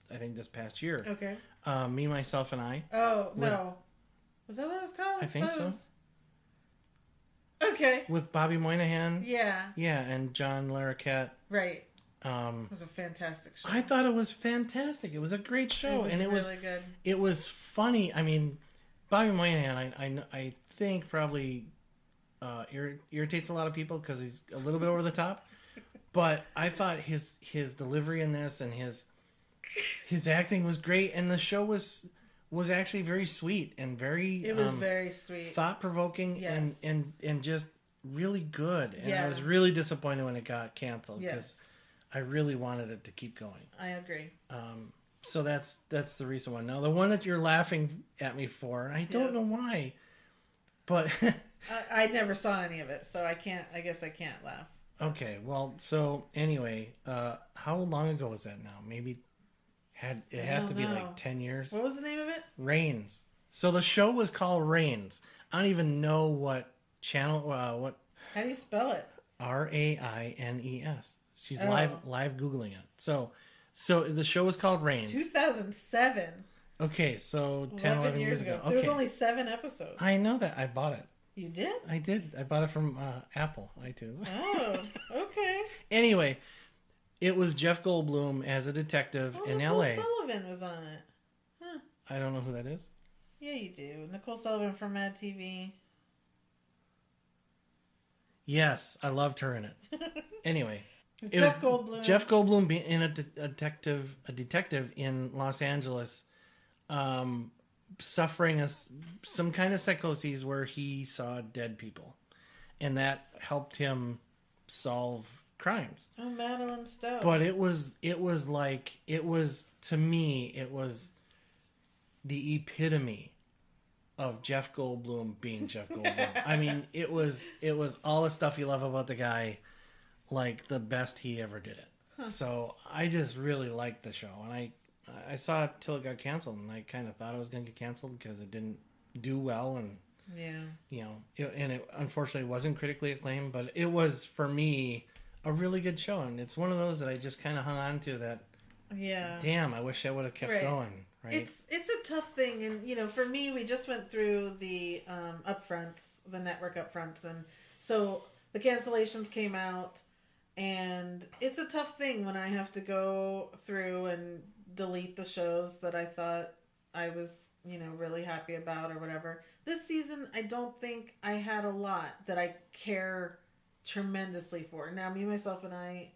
past year. Okay. Me, Myself, and I. Oh, no. Was that what it was called? I think so. Okay. With Bobby Moynihan. Yeah. Yeah, and John Larroquette. Right. It was a fantastic show. I thought it was fantastic. It was a great show. It was really good. It was funny. I mean, Bobby Moynihan, I think probably irritates a lot of people because he's a little bit over the top. But I thought his delivery in this and his acting was great, and the show was actually very sweet and very. It was very sweet, thought provoking, yes. and just really good. And yeah. I was really disappointed when it got canceled because yes. I really wanted it to keep going. I agree. So that's the recent one. Now the one that you're laughing at me for, I don't know why, but I never saw any of it, so I guess I can't laugh. Okay, well, so anyway, how long ago was that now? Maybe it has to be like 10 years. What was the name of it? Reigns. So the show was called Reigns. I don't even know what channel. What? How do you spell it? Raines. She's live googling it. So the show was called Reigns. 2007. Okay, so 10, 11 years ago. Okay. There was only 7 episodes. I know that. I bought it. You did? I did. I bought it from Apple iTunes. Oh, okay. Anyway, it was Jeff Goldblum as a detective in L.A. Nicole Sullivan was on it. Huh. I don't know who that is. Yeah, you do. Nicole Sullivan from Mad TV. Yes, I loved her in it. Anyway, Jeff Goldblum. Jeff Goldblum being in a detective in Los Angeles, suffering some kind of psychosis where he saw dead people, and that helped him solve crimes. Oh, Madeline Stowe. But it was to me the epitome of Jeff Goldblum being Jeff Goldblum. I mean, it was all the stuff you love about the guy, like the best he ever did it. Huh. So I just really liked the show, and I saw it till it got canceled, and I kind of thought it was going to get canceled because it didn't do well, and it unfortunately wasn't critically acclaimed, but it was for me a really good show, and it's one of those that I just kind of hung on to. That damn, I wish I would have kept going. Right? It's a tough thing, and for me, we just went through the upfronts, the network upfronts, and so the cancellations came out, and it's a tough thing when I have to go through and delete the shows that I thought I was, really happy about or whatever. This season, I don't think I had a lot that I care tremendously for. Now, Me, Myself, and I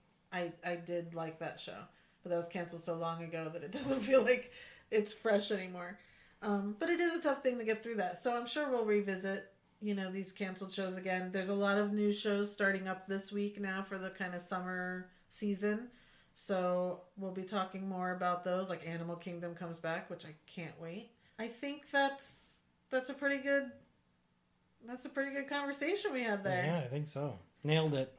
did like that show, but that was canceled so long ago that it doesn't feel like it's fresh anymore. But it is a tough thing to get through that. So I'm sure we'll revisit, these canceled shows again. There's a lot of new shows starting up this week now for the kind of summer season. So we'll be talking more about those. Like Animal Kingdom comes back, which I can't wait. I think that's a pretty good conversation we had there. Yeah, I think so. Nailed it.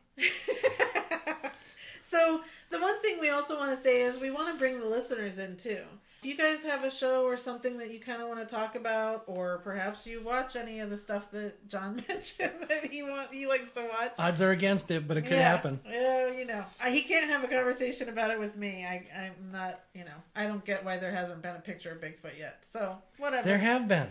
So the one thing we also want to say is we want to bring the listeners in too. If you guys have a show or something that you kind of want to talk about, or perhaps you watch any of the stuff that John mentioned that he likes to watch. Odds are against it, but it could happen. Yeah, he can't have a conversation about it with me. I'm not, I don't get why there hasn't been a picture of Bigfoot yet. So, whatever. There have been.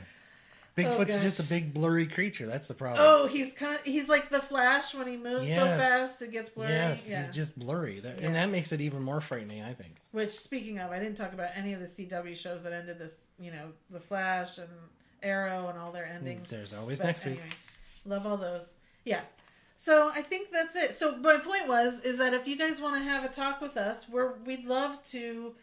Bigfoot's just a big blurry creature. That's the problem. Oh, he's like the Flash when he moves so fast it gets blurry. Yes, he's just blurry. And that makes it even more frightening, I think. Which, speaking of, I didn't talk about any of the CW shows that ended this, the Flash and Arrow and all their endings. There's always next week. Love all those. Yeah. So I think that's it. So my point is that if you guys want to have a talk with us, we'd love to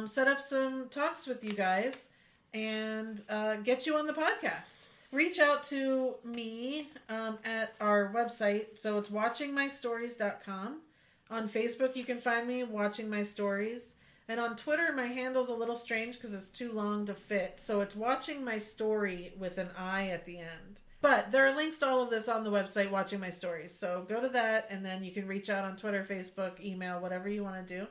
set up some talks with you guys and get you on the podcast. reach out to me at our website. So it's watchingmystories.com. On Facebook, you can find me, Watching My Stories. And on Twitter, my handle's a little strange because it's too long to fit. So it's Watching My Story with an I at the end. But there are links to all of this on the website, Watching My Stories. So go to that, and then you can reach out on Twitter, Facebook, email, whatever you want to do.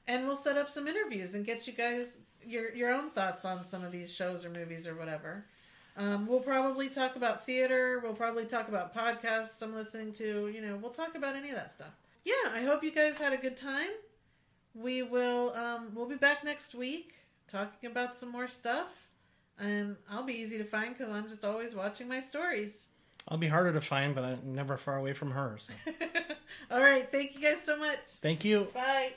And we'll set up some interviews and get you guys your own thoughts on some of these shows or movies or whatever. We'll probably talk about theater. We'll probably talk about podcasts I'm listening to. You know, we'll talk about any of that stuff. Yeah, I hope you guys had a good time. We'll be back next week talking about some more stuff. And I'll be easy to find because I'm just always watching my stories. I'll be harder to find, but I'm never far away from her. So. All right. Thank you guys so much. Thank you. Bye.